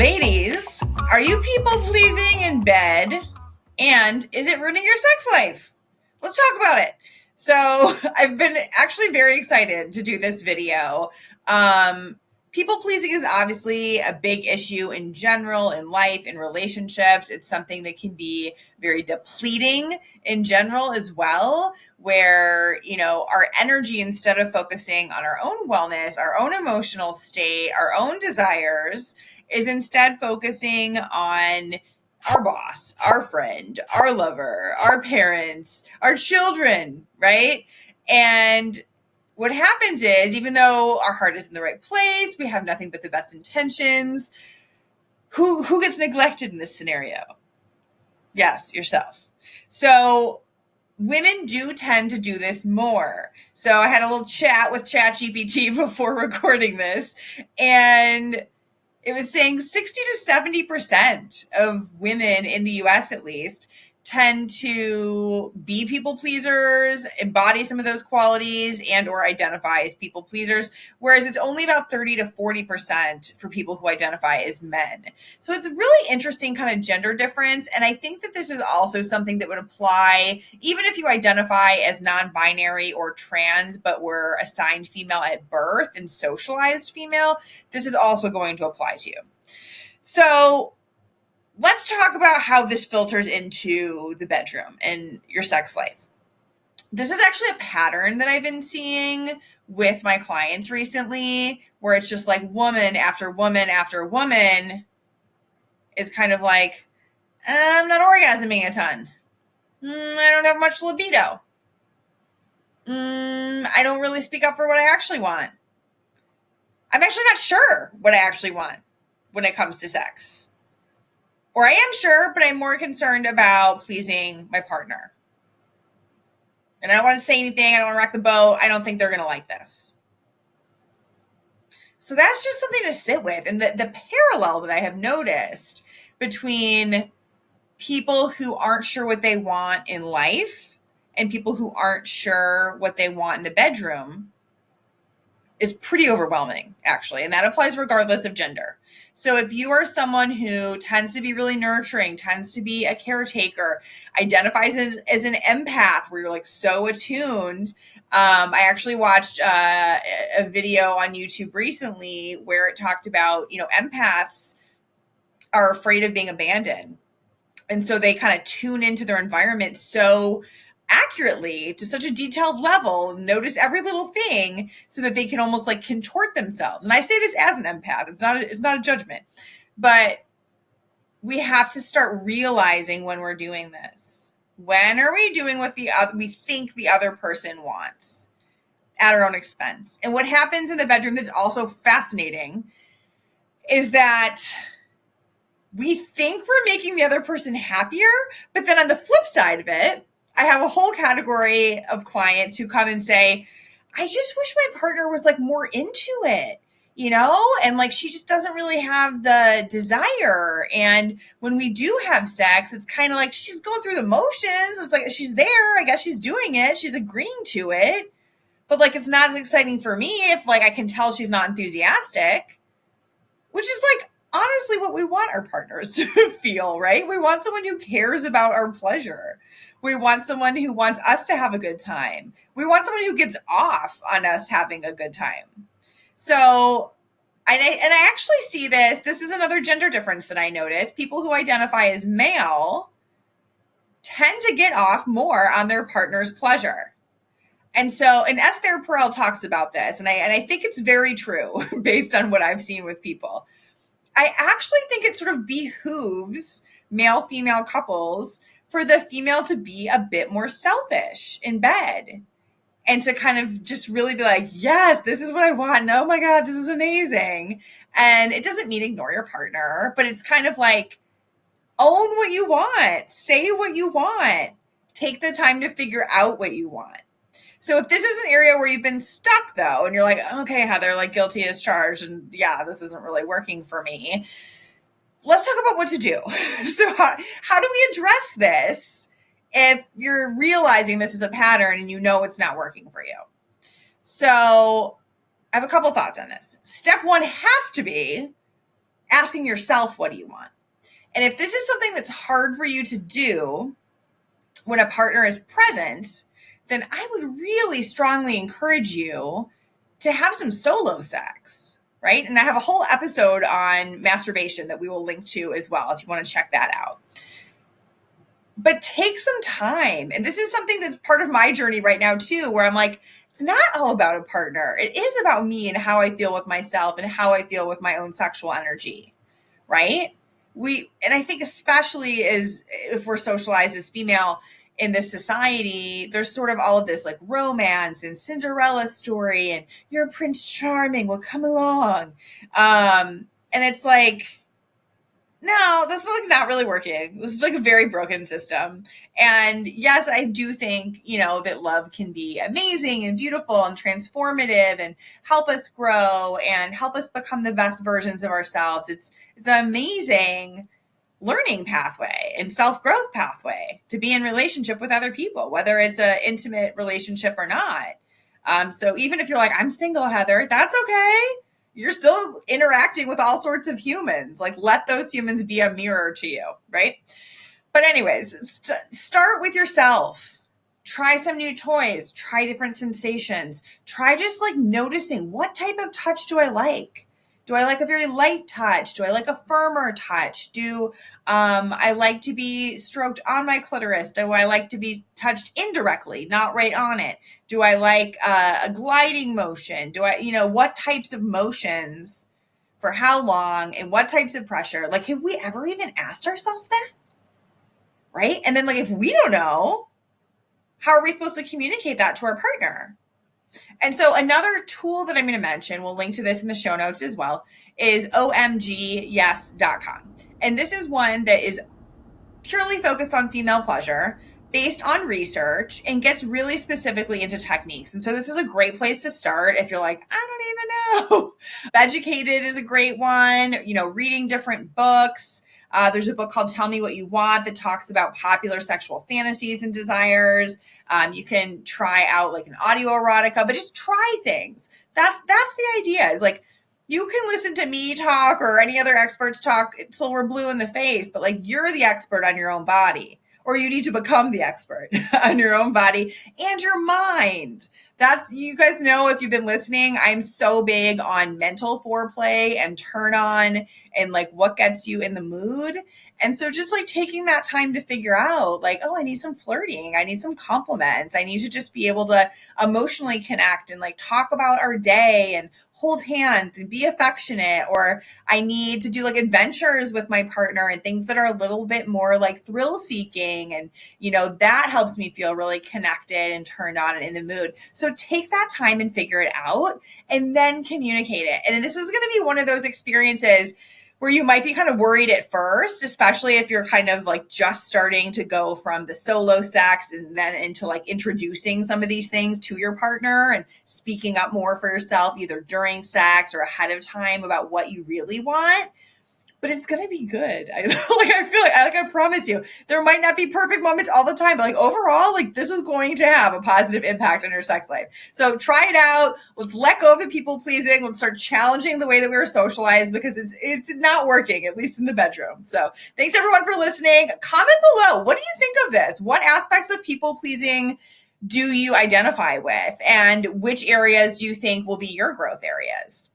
Ladies, are you people pleasing in bed? And is it ruining your sex life? Let's talk about it. So I've been actually very excited to do this video. People pleasing is obviously a big issue in general, in life, in relationships. It's something that can be very depleting in general as well, where, our energy, instead of focusing on our own wellness, our own emotional state, our own desires, is instead focusing on our boss, our friend, our lover, our parents, our children, right? And what happens is, even though our heart is in the right place, we have nothing but the best intentions, who gets neglected in this scenario? Yes, yourself. So women do tend to do this more. So I had a little chat with ChatGPT before recording this, and it was saying 60 to 70% of women in the US, at least, tend to be people pleasers, embody some of those qualities, and or identify as people pleasers, whereas it's only about 30 to 40% for people who identify as men. So it's a really interesting kind of gender difference. And I think that this is also something that would apply even if you identify as non-binary or trans, but were assigned female at birth and socialized female. This is also going to apply to you. So let's talk about how this filters into the bedroom and your sex life. This is actually a pattern that I've been seeing with my clients recently, where it's just like woman after woman after woman is kind of like, I'm not orgasming a ton. I don't have much libido. I don't really speak up for what I actually want. I'm actually not sure what I actually want when it comes to sex. Or I am sure, but I'm more concerned about pleasing my partner. And I don't want to say anything. I don't want to rock the boat. I don't think they're going to like this. So that's just something to sit with. And the parallel that I have noticed between people who aren't sure what they want in life and people who aren't sure what they want in the bedroom is pretty overwhelming, actually. And that applies regardless of gender. So if you are someone who tends to be really nurturing, tends to be a caretaker, identifies as an empath, where you're like so attuned. I actually watched a video on YouTube recently where it talked about, empaths are afraid of being abandoned. And so they kind of tune into their environment so accurately to such a detailed level, notice every little thing so that they can almost like contort themselves. And I say this as an empath. It's not a judgment, but we have to start realizing when we're doing this. When are we doing what we think the other person wants at our own expense? And what happens in the bedroom that's also fascinating is that we think we're making the other person happier, but then on the flip side of it, I have a whole category of clients who come and say, I just wish my partner was like more into it, and like she just doesn't really have the desire. And when we do have sex, it's kind of like she's going through the motions. It's like she's there. I guess she's doing it. She's agreeing to it. But like it's not as exciting for me if like I can tell she's not enthusiastic, which is like honestly what we want our partners to feel, right? We want someone who cares about our pleasure. We want someone who wants us to have a good time. We want someone who gets off on us having a good time. So, and I actually see this. This is another gender difference that I notice. People who identify as male tend to get off more on their partner's pleasure. And so, and Esther Perel talks about this, and I think it's very true based on what I've seen with people. I actually think it sort of behooves male-female couples for the female to be a bit more selfish in bed and to kind of just really be like, yes, this is what I want. And oh my God, this is amazing. And it doesn't mean ignore your partner, but it's kind of like own what you want, say what you want, take the time to figure out what you want. So if this is an area where you've been stuck though, and you're like, okay, Heather, like guilty as charged. And yeah, this isn't really working for me. Let's talk about what to do. So how do we address this if you're realizing this is a pattern and you know it's not working for you? So I have a couple thoughts on this. Step one has to be asking yourself, what do you want? And if this is something that's hard for you to do when a partner is present, then I would really strongly encourage you to have some solo sex, right? And I have a whole episode on masturbation that we will link to as well if you want to check that out. But take some time. And this is something that's part of my journey right now too, where I'm like, it's not all about a partner. It is about me and how I feel with myself and how I feel with my own sexual energy, right? And I think especially as if we're socialized as female in this society, there's sort of all of this like romance and Cinderella story and your Prince Charming will come along. And it's like, no, this is like not really working. This is like a very broken system. And yes, I do think, that love can be amazing and beautiful and transformative and help us grow and help us become the best versions of ourselves. It's an amazing learning pathway and self-growth pathway to be in relationship with other people, whether it's an intimate relationship or not. So even if you're like, I'm single, Heather, that's okay. You're still interacting with all sorts of humans. Like, let those humans be a mirror to you, right? But anyways, start with yourself. Try some new toys. Try different sensations. Try just like noticing, what type of touch do I like? Do I like a very light touch? Do I like a firmer touch? Do I like to be stroked on my clitoris? Do I like to be touched indirectly, not right on it? Do I like a gliding motion? Do I, what types of motions for how long and what types of pressure? Like, have we ever even asked ourselves that? Right? And then like, if we don't know, how are we supposed to communicate that to our partner? And so another tool that I'm going to mention, we'll link to this in the show notes as well, is omgyes.com. And this is one that is purely focused on female pleasure, based on research, and gets really specifically into techniques. And so this is a great place to start if you're like, I don't even know. Educated is a great one, reading different books. There's a book called Tell Me What You Want that talks about popular sexual fantasies and desires. You can try out like an audio erotica, but just try things. That's the idea, is like, you can listen to me talk or any other experts talk till we're blue in the face, but like, you're the expert on your own body, or you need to become the expert on your own body and your mind. You guys know, if you've been listening, I'm so big on mental foreplay and turn on and like what gets you in the mood. And so just like taking that time to figure out like, oh, I need some flirting. I need some compliments. I need to just be able to emotionally connect and like talk about our day and hold hands and be affectionate, or I need to do like adventures with my partner and things that are a little bit more like thrill seeking. And, that helps me feel really connected and turned on and in the mood. So take that time and figure it out and then communicate it. And this is going to be one of those experiences where you might be kind of worried at first, especially if you're kind of like just starting to go from the solo sex and then into like introducing some of these things to your partner and speaking up more for yourself, either during sex or ahead of time about what you really want. But it's going to be good. I feel like I promise you, there might not be perfect moments all the time, but like overall, like this is going to have a positive impact on your sex life. So try it out. Let's let go of the people pleasing. Let's start challenging the way that we were socialized, because it's not working, at least in the bedroom. So thanks everyone for listening. Comment below. What do you think of this? What aspects of people pleasing do you identify with? And which areas do you think will be your growth areas?